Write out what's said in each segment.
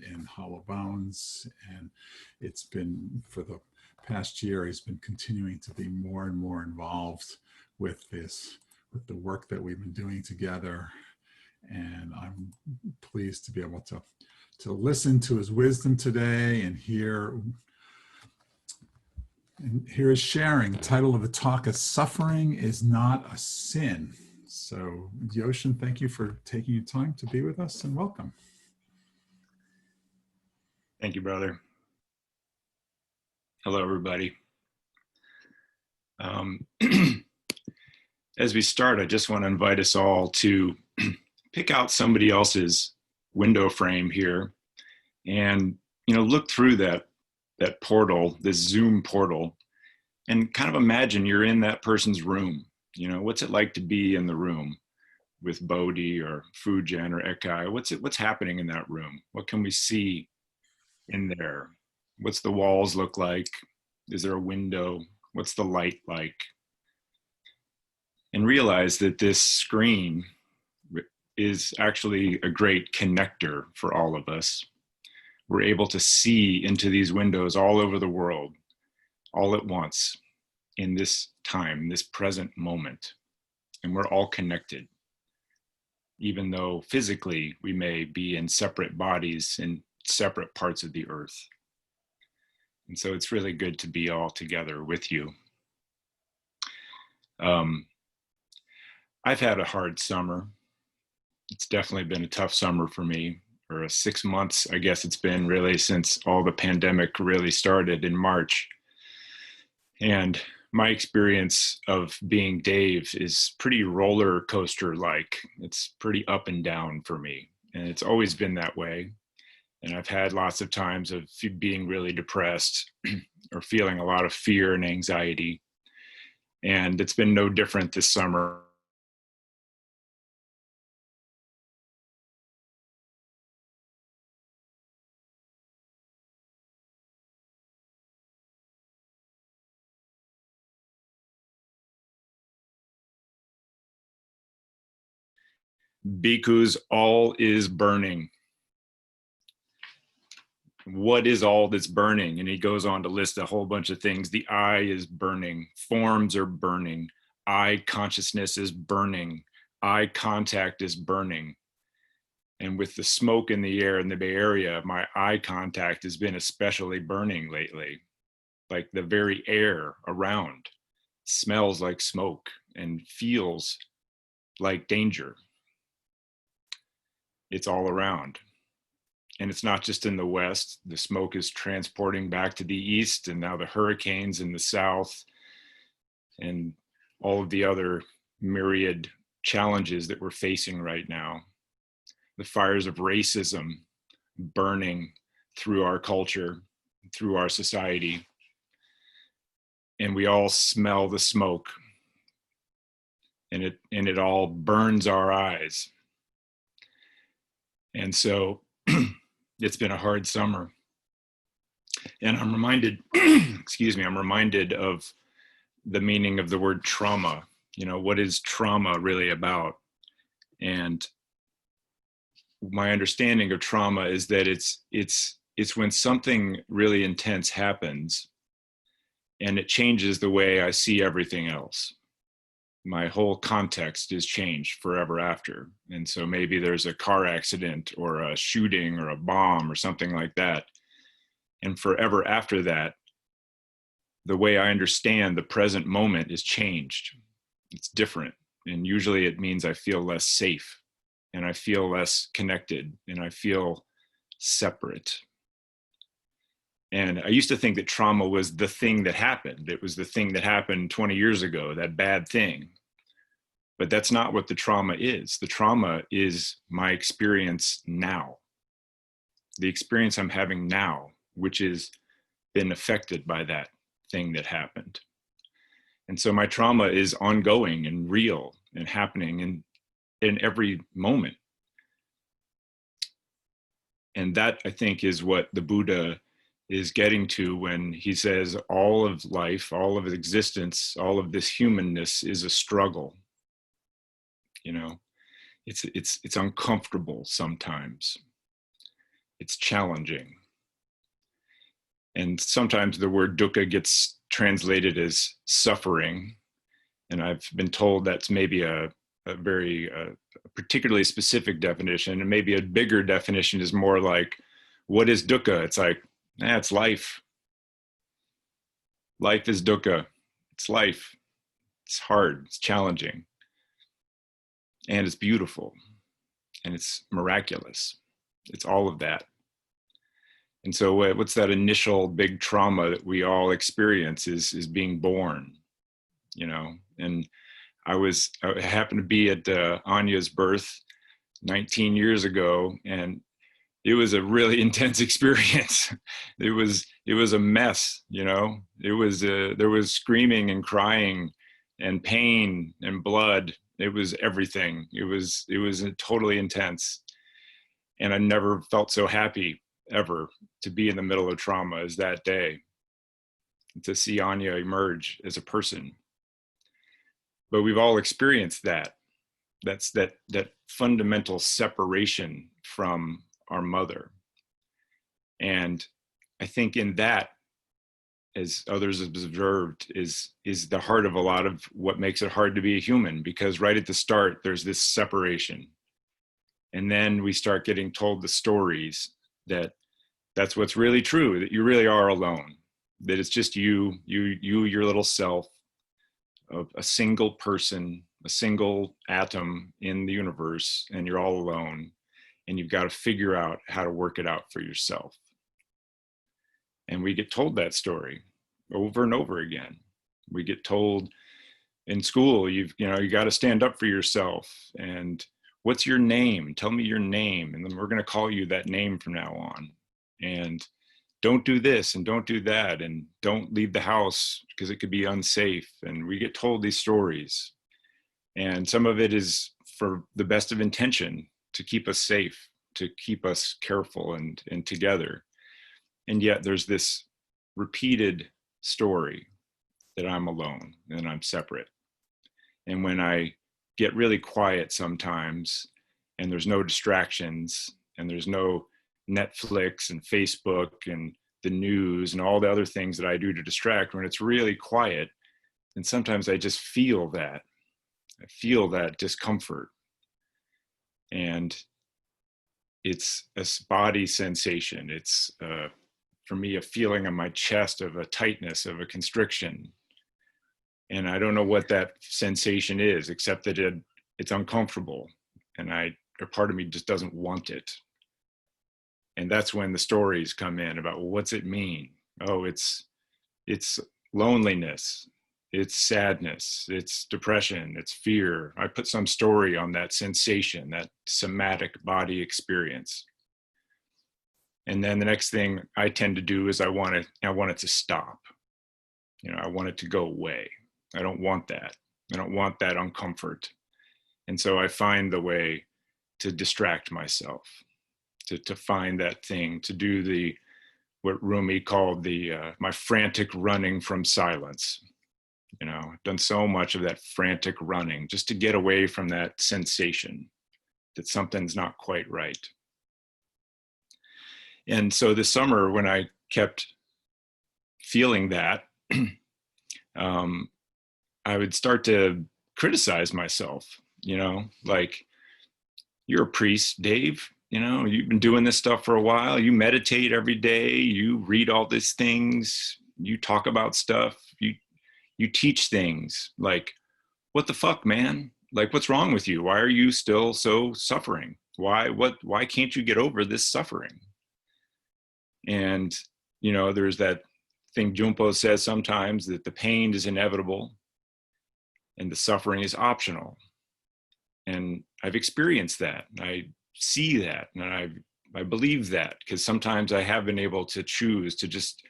and in Hollow Bones. And it's been, for the past year, he's been continuing to be more and more involved with this, with the work that we've been doing together. And I'm pleased to be able to listen to his wisdom today and hear his sharing. The title of the talk is Suffering is Not a Sin. So Yoshin, thank you for taking your time to be with us, and welcome. Thank you, brother. Hello, everybody. As we start, I just want to invite us all to pick out somebody else's window frame here and, look through that portal, this Zoom portal, and kind of imagine you're in that person's room. What's it like to be in the room with Bodhi or Fujian or Ekai? What's happening in that room? What can we see in there? What's the walls look like? Is there a window? What's the light like? And realize that this screen is actually a great connector for all of us. We're able to see into these windows all over the world, all at once, in this time, this present moment. And we're all connected, even though physically we may be in separate bodies in separate parts of the earth. And so it's really good to be all together with you. I've had a hard summer. It's definitely been a tough summer for me, or 6 months, I guess it's been really since all the pandemic really started in March. And my experience of being Dave is pretty roller coaster-like. It's pretty up and down for me. And it's always been that way. And I've had lots of times of being really depressed or feeling a lot of fear and anxiety. And it's been no different this summer. Bhikkhus, all is burning. What is all that's burning? And he goes on to list a whole bunch of things. The eye is burning. Forms are burning. Eye consciousness is burning. Eye contact is burning. And with the smoke in the air in the Bay Area, my eye contact has been especially burning lately. Like the very air around smells like smoke and feels like danger. It's all around. And it's not just in the West. The smoke is transporting back to the East, and now the hurricanes in the South, and all of the other myriad challenges that we're facing right now. The fires of racism burning through our culture, through our society. And we all smell the smoke. And it all burns our eyes. And so it's been a hard summer. And I'm reminded, I'm reminded of the meaning of the word trauma. What is trauma really about? And my understanding of trauma is that it's when something really intense happens and it changes the way I see everything else. My whole context is changed forever after. And so maybe there's a car accident or a shooting or a bomb or something like that. And forever after that, the way I understand the present moment is changed. It's different. And usually it means I feel less safe and I feel less connected and I feel separate. And I used to think that trauma was the thing that happened. It was the thing that happened 20 years ago, that bad thing. But that's not what the trauma is. The trauma is my experience now. The experience I'm having now, which has been affected by that thing that happened. And so my trauma is ongoing and real and happening in every moment. And that, I think, is what the Buddha is getting to when he says all of life, all of existence, all of this humanness is a struggle. It's uncomfortable sometimes. it's challenging. And sometimes the word dukkha gets translated as suffering. And I've been told that's maybe a very particularly specific definition. And maybe a bigger definition is more like, what is dukkha? It's like, it's life. Life is dukkha. It's life. It's hard. It's challenging. And it's beautiful. And it's miraculous. It's all of that. And so what's that initial big trauma that we all experience is being born, you know? And I happened to be at Anya's birth 19 years ago, and it was a really intense experience. It was a mess, you know? There was screaming and crying and pain and blood. It was everything. It was totally intense. And I never felt so happy ever to be in the middle of trauma as that day, to see Anya emerge as a person. But we've all experienced that. That's that fundamental separation from our mother. And I think in that, as others have observed, is the heart of a lot of what makes it hard to be a human, because right at the start, there's this separation. And then we start getting told the stories that's what's really true, that you really are alone, that it's just you, your little self, of a single person, a single atom in the universe, and you're all alone, and you've got to figure out how to work it out for yourself. And we get told that story over and over again. We get told in school, you got to stand up for yourself, and what's your name? Tell me your name, and then we're going to call you that name from now on. And don't do this and don't do that, and don't leave the house because it could be unsafe. And we get told these stories, and some of it is for the best of intention, to keep us safe, to keep us careful and together. And yet there's this repeated story that I'm alone and I'm separate. And when I get really quiet sometimes, and there's no distractions, and there's no Netflix and Facebook and the news and all the other things that I do to distract, when it's really quiet, and sometimes I just feel that. I feel that discomfort. And it's a body sensation. It's, for me, a feeling on my chest of a tightness, of a constriction. And I don't know what that sensation is, except that it's uncomfortable. And a part of me just doesn't want it. And that's when the stories come in about, well, what's it mean? Oh, it's loneliness, it's sadness, it's depression, it's fear. I put some story on that sensation, that somatic body experience. And then the next thing I tend to do is I want it to stop. I want it to go away. I don't want that. I don't want that uncomfort. And so I find the way to distract myself, to find that thing, to do what Rumi called my frantic running from silence. I've done so much of that frantic running just to get away from that sensation that something's not quite right. And so this summer, when I kept feeling that, I would start to criticize myself, like, you're a priest, Dave. You've been doing this stuff for a while. You meditate every day. You read all these things. You talk about stuff. You teach things. Like, what the fuck, man? Like, what's wrong with you? Why are you still so suffering? Why can't you get over this suffering? And, there's that thing Jumpo says sometimes, that the pain is inevitable and the suffering is optional. And I've experienced that. I see that, and I believe that, because sometimes I have been able to choose to just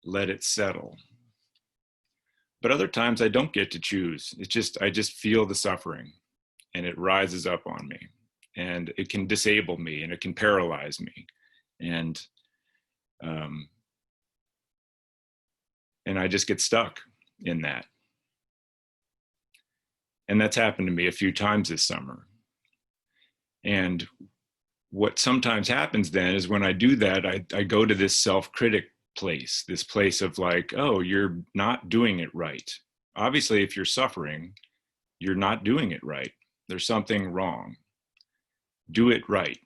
let it settle. But other times I don't get to choose. I just feel the suffering, and it rises up on me, and it can disable me, and it can paralyze me. And I just get stuck in that. And that's happened to me a few times this summer. And what sometimes happens then is when I do that, I go to this self-critic place, this place of like, oh, you're not doing it right. Obviously, if you're suffering, you're not doing it right. There's something wrong. Do it right.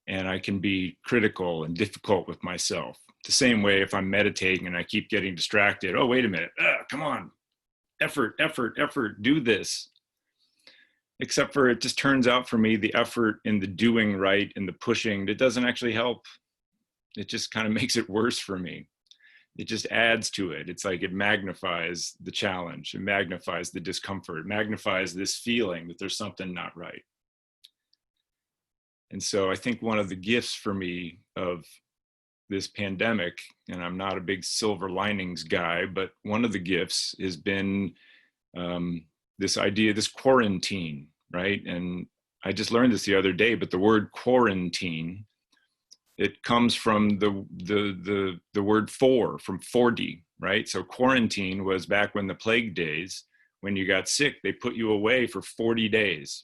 And I can be critical and difficult with myself. The same way if I'm meditating and I keep getting distracted, oh, wait a minute, come on, effort, effort, effort, do this. Except for it just turns out for me, the effort in the doing right and the pushing, it doesn't actually help. It just kind of makes it worse for me. It just adds to it. It's like it magnifies the challenge, it magnifies the discomfort, it magnifies this feeling that there's something not right. And so I think one of the gifts for me of this pandemic, and I'm not a big silver linings guy, but one of the gifts has been this idea, this quarantine, right? And I just learned this the other day, but the word quarantine, it comes from the word from 40, right? So quarantine was back when the plague days, when you got sick, they put you away for 40 days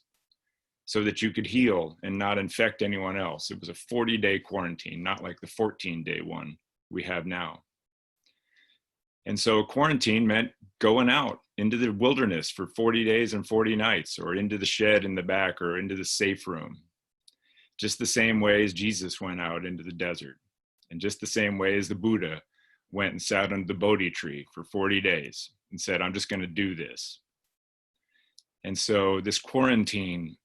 so that you could heal and not infect anyone else. It was a 40-day quarantine, not like the 14-day one we have now. And so quarantine meant going out into the wilderness for 40 days and 40 nights, or into the shed in the back, or into the safe room. Just the same way as Jesus went out into the desert, and just the same way as the Buddha went and sat under the Bodhi tree for 40 days and said, I'm just going to do this. And so this quarantine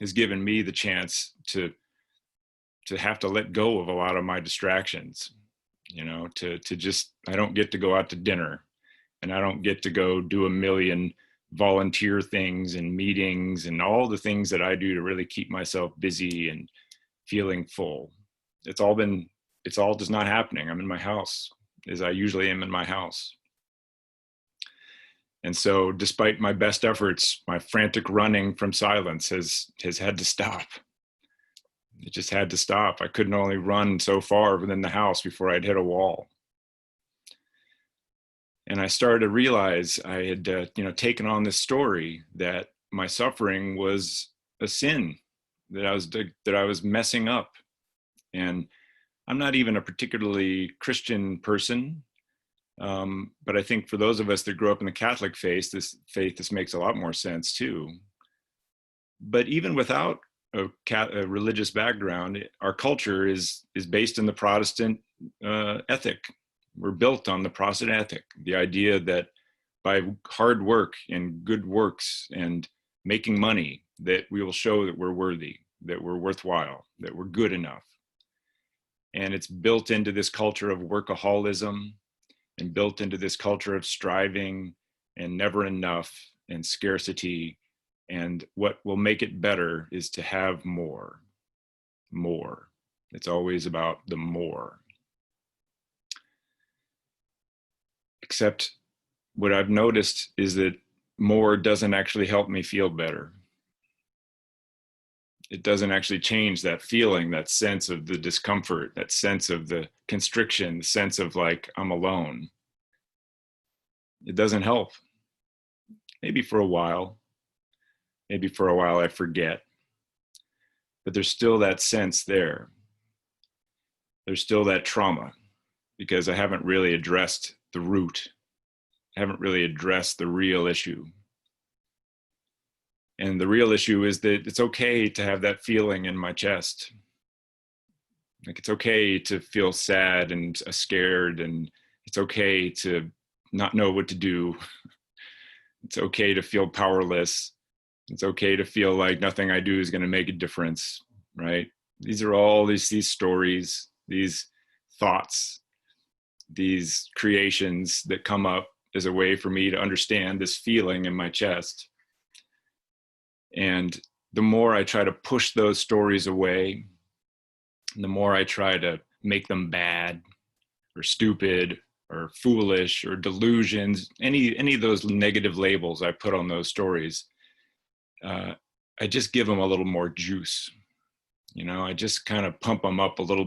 has given me the chance to have to let go of a lot of my distractions, you know, to just, I don't get to go out to dinner, and I don't get to go do a million volunteer things and meetings and all the things that I do to really keep myself busy and feeling full. It's all just not happening. I'm in my house, as I usually am in my house. And so despite my best efforts, my frantic running from silence has had to stop. It just had to stop. I couldn't only run so far within the house before I'd hit a wall. And I started to realize I had, taken on this story that my suffering was a sin, that I was messing up. And I'm not even a particularly Christian person, but I think for those of us that grew up in the Catholic faith, this makes a lot more sense too. But even without a religious background, our culture is based in the Protestant ethic. We're built on the Protestant ethic, the idea that by hard work and good works and making money, that we will show that we're worthy, that we're worthwhile, that we're good enough. And it's built into this culture of workaholism, and built into this culture of striving and never enough and scarcity. And what will make it better is to have more. It's always about the more. Except what I've noticed is that more doesn't actually help me feel better. It doesn't actually change that feeling, that sense of the discomfort, that sense of the constriction, the sense of like, I'm alone. It doesn't help. Maybe for a while I forget, but there's still that sense there. There's still that trauma, because I haven't really addressed the root. I haven't really addressed the real issue. And the real issue is that it's okay to have that feeling in my chest. Like, it's okay to feel sad and scared, and it's okay to not know what to do. It's okay to feel powerless. It's okay to feel like nothing I do is going to make a difference, right? These are all these stories, these thoughts, these creations that come up as a way for me to understand this feeling in my chest. And the more I try to push those stories away, the more I try to make them bad or stupid or foolish or delusions, any of those negative labels I put on those stories, I just give them a little more juice. You know, I just kind of pump them up a little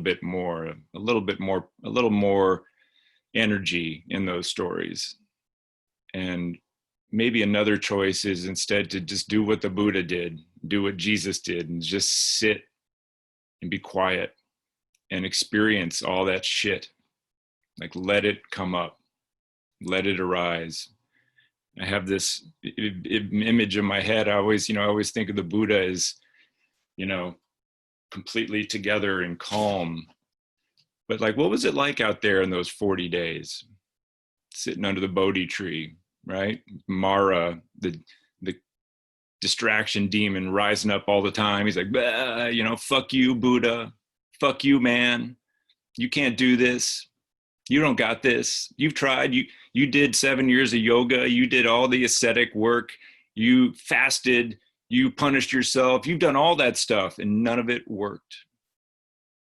more energy in those stories. And maybe another choice is instead to just do what the Buddha did, do what Jesus did, and just sit and be quiet and experience all that shit. Like, let it come up, let it arise. I have this image in my head. I always think of the Buddha as, completely together and calm. But like, what was it like out there in those 40 days, sitting under the Bodhi tree, right? Mara, the distraction demon, rising up all the time. He's like, bah, fuck you, Buddha. Fuck you, man. You can't do this. You don't got this. You've tried. You did 7 years of yoga. You did all the ascetic work. You fasted. You punished yourself. You've done all that stuff, and none of it worked.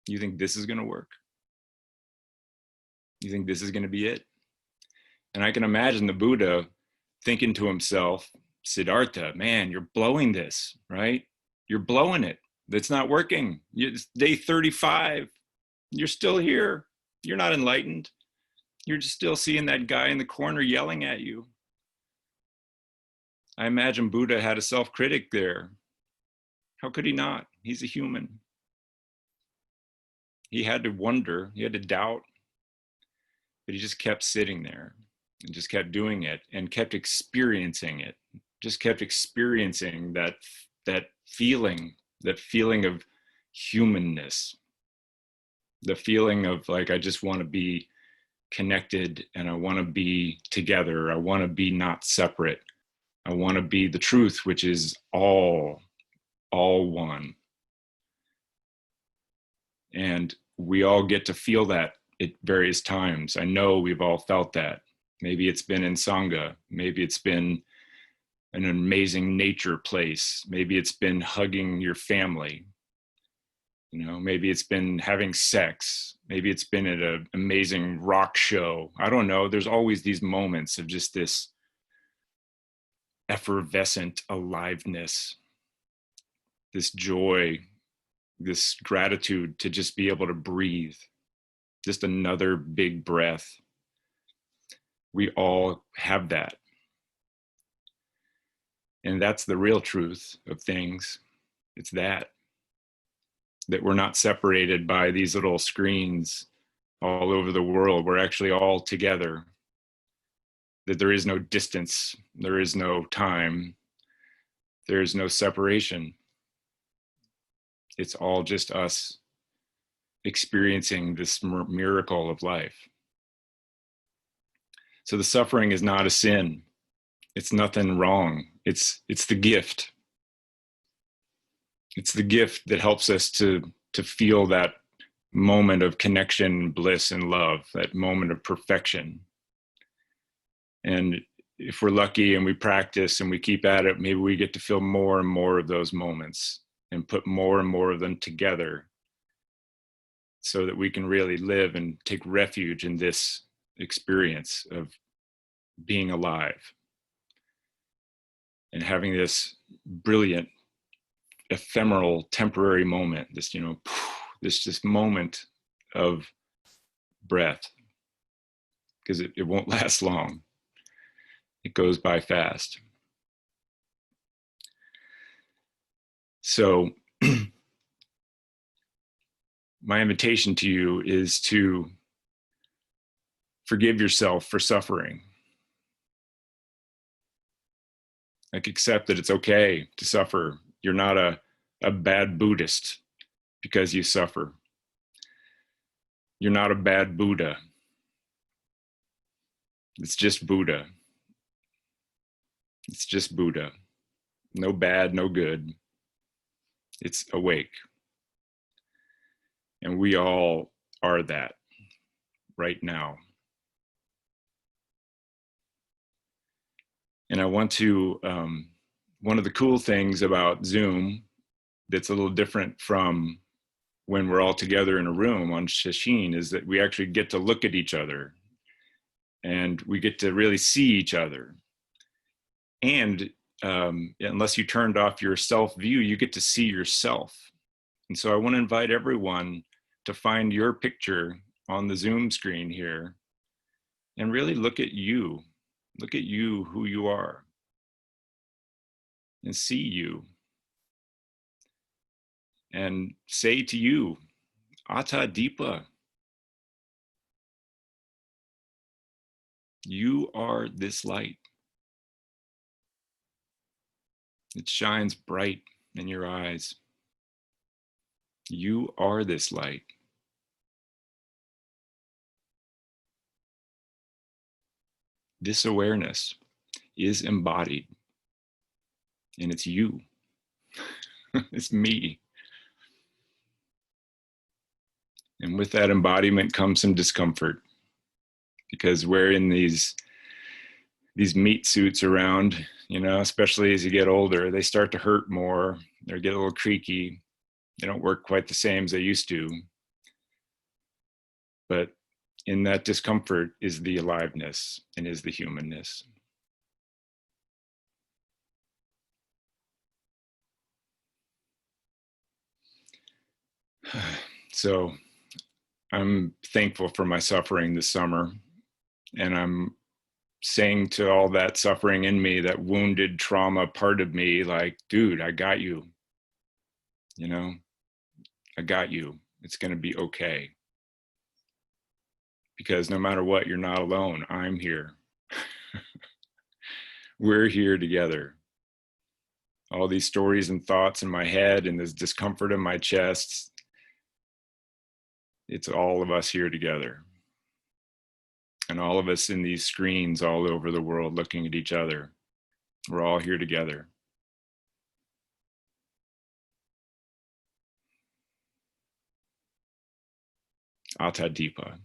You think this is going to work? You think this is going to be it? And I can imagine the Buddha thinking to himself, Siddhartha, man, you're blowing this, right? You're blowing it. It's not working. It's day 35. You're still here. You're not enlightened. You're just still seeing that guy in the corner yelling at you. I imagine Buddha had a self-critic there. How could he not? He's a human. He had to wonder, he had to doubt, but he just kept sitting there and just kept doing it and kept experiencing it. Just kept experiencing that feeling of humanness, the feeling of like, I just want to be connected and I want to be together. I want to be not separate. I want to be the truth, which is all one. And we all get to feel that at various times. I know we've all felt that. Maybe it's been in Sangha. Maybe it's been an amazing nature place. Maybe it's been hugging your family. Maybe it's been having sex. Maybe it's been at an amazing rock show. I don't know. There's always these moments of just this effervescent aliveness, this joy, this gratitude to just be able to breathe, just another big breath. We all have that. And that's the real truth of things. It's that we're not separated by these little screens all over the world. We're actually all together. That there is no distance, there is no time, there is no separation. It's all just us experiencing this miracle of life. So the suffering is not a sin. It's nothing wrong. It's the gift. It's the gift that helps us to feel that moment of connection, bliss, and love, that moment of perfection. And if we're lucky and we practice and we keep at it, maybe we get to feel more and more of those moments and put more and more of them together so that we can really live and take refuge in this experience of being alive and having this brilliant, ephemeral, temporary moment, this, this just moment of breath, because it won't last long. It goes by fast. So my invitation to you is to forgive yourself for suffering. Like, accept that it's okay to suffer. You're not a bad Buddhist because you suffer. You're not a bad Buddha. It's just Buddha. It's just Buddha. No bad, no good. It's awake. And we all are that right now. And I want to, one of the cool things about Zoom that's a little different from when we're all together in a room on Yoshin is that we actually get to look at each other and we get to really see each other. And unless you turned off your self view, you get to see yourself. And so I want to invite everyone to find your picture on the Zoom screen here and really look at you. Look at you, who you are, and see you. and say to you, Ata Deepa, you are this light. It shines bright in your eyes. You are this light. This awareness is embodied, and it's you. It's me. And with that embodiment comes some discomfort, because wearing these meat suits around, especially as you get older, they start to hurt more. They get a little creaky. They don't work quite the same as they used to. But in that discomfort is the aliveness and is the humanness. So I'm thankful for my suffering this summer, and I'm saying to all that suffering in me, that wounded trauma part of me, like, dude, I got you. I got you. It's going to be okay. Because no matter what, you're not alone. I'm here. We're here together. All these stories and thoughts in my head and this discomfort in my chest, it's all of us here together. And all of us in these screens all over the world looking at each other. We're all here together. Ata Deepa.